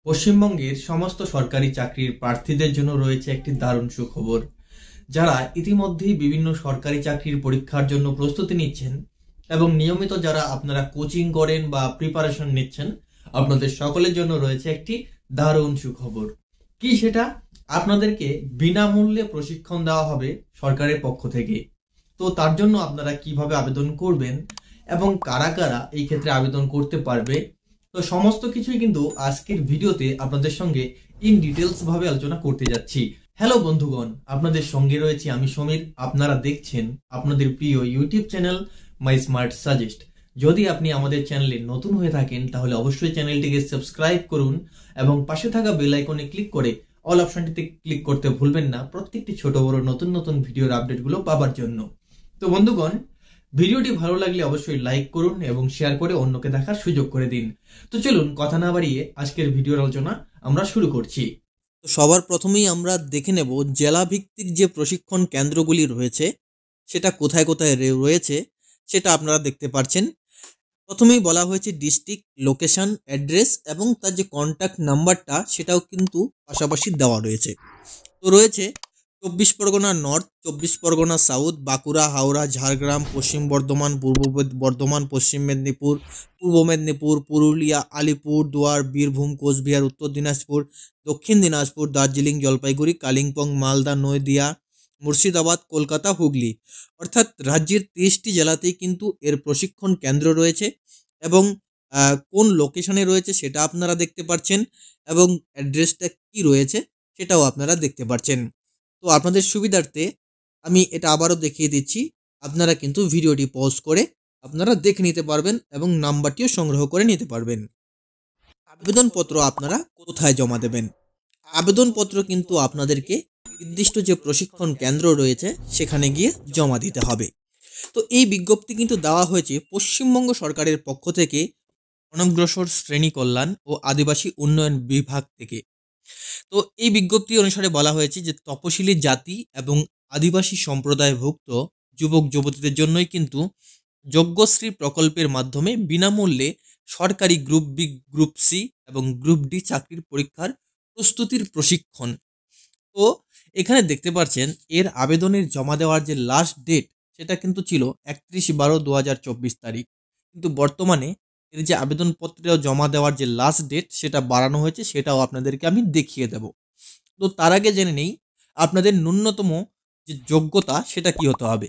পশ্চিমবঙ্গের সমস্ত সরকারি চাকরির প্রার্থীদের জন্য রয়েছে একটি দারুণ সুখবর। যারা ইতিমধ্যেই বিভিন্ন সরকারি চাকরির পরীক্ষার জন্য প্রস্তুতি নিচ্ছেন এবং নিয়মিত যারা আপনারা কোচিং করেন বা প্রিপারেশন নিচ্ছেন, আপনাদের সকলের জন্য রয়েছে একটি দারুণ সুখবর। কি সেটা? আপনাদেরকে বিনামূল্যে প্রশিক্ষণ দেওয়া হবে সরকারের পক্ষ থেকে। তো তার জন্য আপনারা কিভাবে আবেদন করবেন এবং কারা কারা এই ক্ষেত্রে আবেদন করতে পারবে, তো সমস্ত কিছুই কিন্তু আজকের ভিডিওতে আপনাদের সঙ্গে ইন ডিটেলস ভাবে আলোচনা করতে যাচ্ছি। হ্যালো বন্ধুগণ, আপনাদের সঙ্গে রয়েছে আমি সমীর। আপনারা দেখছেন আপনাদের প্রিয় YouTube channel my smart suggest. যদি আপনি আমাদের চ্যানেলে নতুন হয়ে থাকেন তাহলে অবশ্যই চ্যানেলটিকে সাবস্ক্রাইব করুন এবং পাশে থাকা বেল আইকনে ক্লিক করে অল অপশনটিতে ক্লিক করতে ভুলবেন না, প্রত্যেকটি ছোট বড় নতুন নতুন ভিডিওর আপডেটগুলো পাবার জন্য। তো বন্ধুগণ, ভিডিওটি ভালো লাগলে অবশ্যই লাইক করুন এবং শেয়ার করে অন্যকে দেখার সুযোগ করে দিন। তো চলুন কথা না বাড়িয়ে আজকের ভিডিওর আলোচনা আমরা শুরু করছি। তো সবার প্রথমেই আমরা দেখে নেব জেলা ভিত্তিক যে প্রশিক্ষণ কেন্দ্রগুলি রয়েছে সেটা কোথায় কোথায় রয়েছে সেটা আপনারা দেখতে পাচ্ছেন। প্রথমেই বলা হয়েছে ডিস্ট্রিক্ট, লোকেশন, অ্যাড্রেস এবং তার যে কন্ট্যাক্ট নাম্বারটা সেটাও কিন্তু পাশাপাশি দেওয়া রয়েছে। তো রয়েছে 24 পরগনা নর্থ, 24 পরগনা সাউথ, বাঁকুড়া, হাওড়া, ঝাড়গ্রাম, পশ্চিম বর্ধমান, পূর্ব বর্ধমান, পশ্চিম মেদিনীপুর, পূর্ব মেদিনীপুর, পুরুলিয়া, আলিপুর দুয়ার, বীরভূম, কোচবিহার, উত্তর দিনাজপুর, দক্ষিণ দিনাজপুর, দার্জিলিং, জলপাইগুড়ি, কালিম্পং, মালদা, নদিয়া, মুর্শিদাবাদ, কলকাতা, হুগলি। অর্থাৎ রাজ্যের 30টি জেলাতেই কিন্তু এর প্রশিক্ষণ কেন্দ্র রয়েছে এবং কোন লোকেশনে রয়েছে সেটা আপনারা দেখতে পাচ্ছেন এবং অ্যাড্রেসটা কি রয়েছে সেটাও আপনারা দেখতে পাচ্ছেন। তো আপনাদের সুবিধার্থে আমি এটা আবারও দেখিয়ে দিচ্ছি। আপনারা কিন্তু ভিডিওটি পজ করে আপনারা দেখে নিতে পারবেন এবং নাম্বারটিও সংগ্রহ করে নিতে পারবেন। আবেদনপত্র আপনারা কোথায় জমা দেবেন? আবেদনপত্র কিন্তু আপনাদেরকে নির্দিষ্ট যে প্রশিক্ষণ কেন্দ্র রয়েছে সেখানে গিয়ে জমা দিতে হবে। তো এই বিজ্ঞপ্তি কিন্তু দেওয়া হয়েছে পশ্চিমবঙ্গ সরকারের পক্ষ থেকে অনগ্রসর শ্রেণী কল্যাণ ও আদিবাসী উন্নয়ন বিভাগ থেকে। তো এই বিজ্ঞপ্তি অনুসারে বলা হয়েছে যে তপশিলি জাতি এবং আদিবাসী সম্প্রদায়ভুক্ত যুবক যুবতীদের জন্যই কিন্তু যজ্ঞশ্রী প্রকল্পের মাধ্যমে বিনামূল্যে সরকারি গ্রুপ বি, গ্রুপ সি এবং গ্রুপ ডি চাকরির পরীক্ষার প্রস্তুতির প্রশিক্ষণ। তো এখানে দেখতে পাচ্ছেন এর আবেদনের জমা দেওয়ার যে লাস্ট ডেট সেটা কিন্তু ছিল 31/12/2024 তারিখ, কিন্তু বর্তমানে এর যে আবেদনপত্র জমা দেওয়ার যে লাস্ট ডেট সেটা বাড়ানো হয়েছে, সেটাও আপনাদেরকে আমি দেখিয়ে দেব। তো তার আগে জেনে নেই আপনাদের ন্যূনতম যে যোগ্যতা সেটা কি হতে হবে।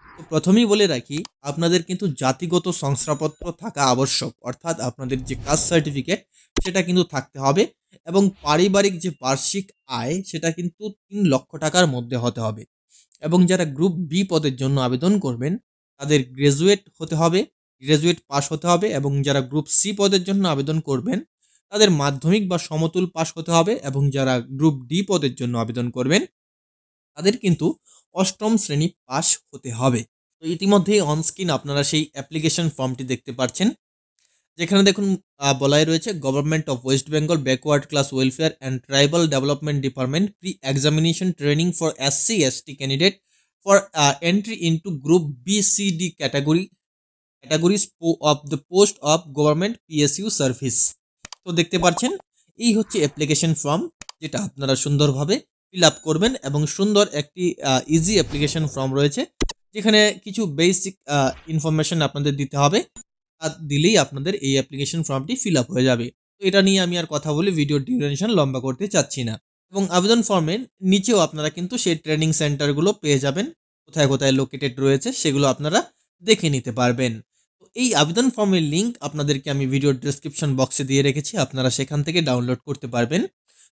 তো প্রথমেই বলে রাখি আপনাদের কিন্তু জাতিগত শংসাপত্র থাকা আবশ্যক, অর্থাৎ আপনাদের যে কাস্ট সার্টিফিকেট সেটা কিন্তু থাকতে হবে এবং পারিবারিক যে বার্ষিক আয় সেটা কিন্তু 3 লক্ষ টাকার মধ্যে হতে হবে। এবং যারা গ্রুপ বি পদের জন্য আবেদন করবেন তাদের গ্রাজুয়েট হতে হবে, গ্রাজুয়েট পাস হতে হবে এবং যারা গ্রুপ সি পদের জন্য আবেদন করবেন তাদের মাধ্যমিক বা সমতুল পাস হতে হবে এবং যারা গ্রুপ ডি পদের জন্য আবেদন করবেন তাদের কিন্তু 8ম শ্রেণী পাস হতে হবে। তো ইতিমধ্যেই অনস্ক্রিন আপনারা সেই অ্যাপ্লিকেশন ফর্মটি দেখতে পাচ্ছেন, যেখানে দেখুন বলাই রয়েছে government of West Bengal backward class welfare and tribal development department pre examination training for SC/ST candidate for entry into group BCD categories of the post of government PSU service. তো দেখতে পাচ্ছেন এই হচ্ছে অ্যাপ্লিকেশন ফর্ম, যেটা আপনারা সুন্দরভাবে fill up করবেন এবং সুন্দর একটি ইজি অ্যাপ্লিকেশন ফর্ম রয়েছে, যেখানে কিছু বেসিক ইনফরমেশন আপনাদের দিতে হবে, আর দিলেই আপনাদের এই অ্যাপ্লিকেশন ফর্মটি ফিল আপ হয়ে যাবে। তো এটা নিয়ে আমি আর কথা বলে ভিডিওর ডিউরেশন লম্বা করতে চাচ্ছি না। এবং আবেদন ফর্মের নিচেও আপনারা কিন্তু সেই ট্রেনিং সেন্টারগুলো পেয়ে যাবেন, কোথায় কোথায় লোকেটেড রয়েছে সেগুলো আপনারা দেখে নিতে পারবেন। তো এই আবেদন ফর্মের লিঙ্ক আপনাদেরকে আমি ভিডিওর ডেসক্রিপশন বক্সে দিয়ে রেখেছি, আপনারা সেখান থেকে ডাউনলোড করতে পারবেন।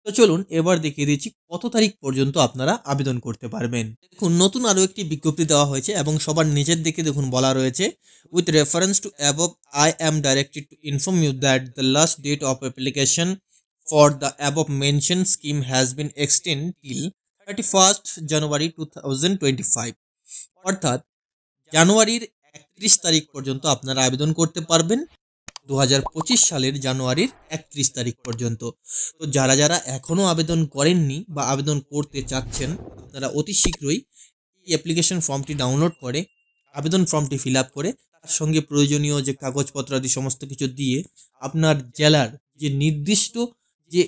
তো চলুন এবার দেখিয়ে দিচ্ছি কত তারিখ পর্যন্ত আপনারা আবেদন করতে পারবেন। দেখুন নতুন আরও একটি বিজ্ঞপ্তি দেওয়া হয়েছে এবং সবার নিচের দিকে দেখুন বলা রয়েছে with reference to above I am directed to inform you that the last date of application for the above mentioned scheme has been extended till 31st January 2025। অর্থাৎ জানুয়ারির 31 তারিখ পর্যন্ত আপনারা আবেদন করতে পারবেন, 2025 সালের জানুয়ারির 31 তারিখ পর্যন্ত। তো যারা যারা এখনও আবেদন করেননি বা আবেদন করতে চাচ্ছেন আপনারা অতি শীঘ্রই এই অ্যাপ্লিকেশন ফর্মটি ডাউনলোড করে আবেদন ফর্মটি ফিল আপ করে তার সঙ্গে প্রয়োজনীয় যে কাগজপত্র আদি সমস্ত কিছু দিয়ে আপনার জেলার যে নির্দিষ্ট যে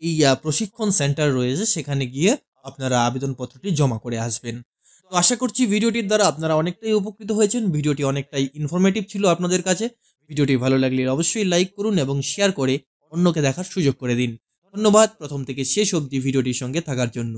এই প্রশিক্ষণ সেন্টার রয়েছে সেখানে গিয়ে আপনারা আবেদনপত্রটি জমা করে আসবেন। তো আশা করছি ভিডিওটির দ্বারা আপনারা অনেকটাই উপকৃত হয়েছেন। ভিডিওটি অনেকটাই ইনফরমেটিভ ছিল আপনাদের কাছে। ভিডিওটি ভালো লাগলে অবশ্যই লাইক করুন এবং শেয়ার করে অন্যকে দেখার সুযোগ করে দিন। ধন্যবাদ প্রথম থেকে শেষ অবধি ভিডিওটির সঙ্গে থাকার জন্য।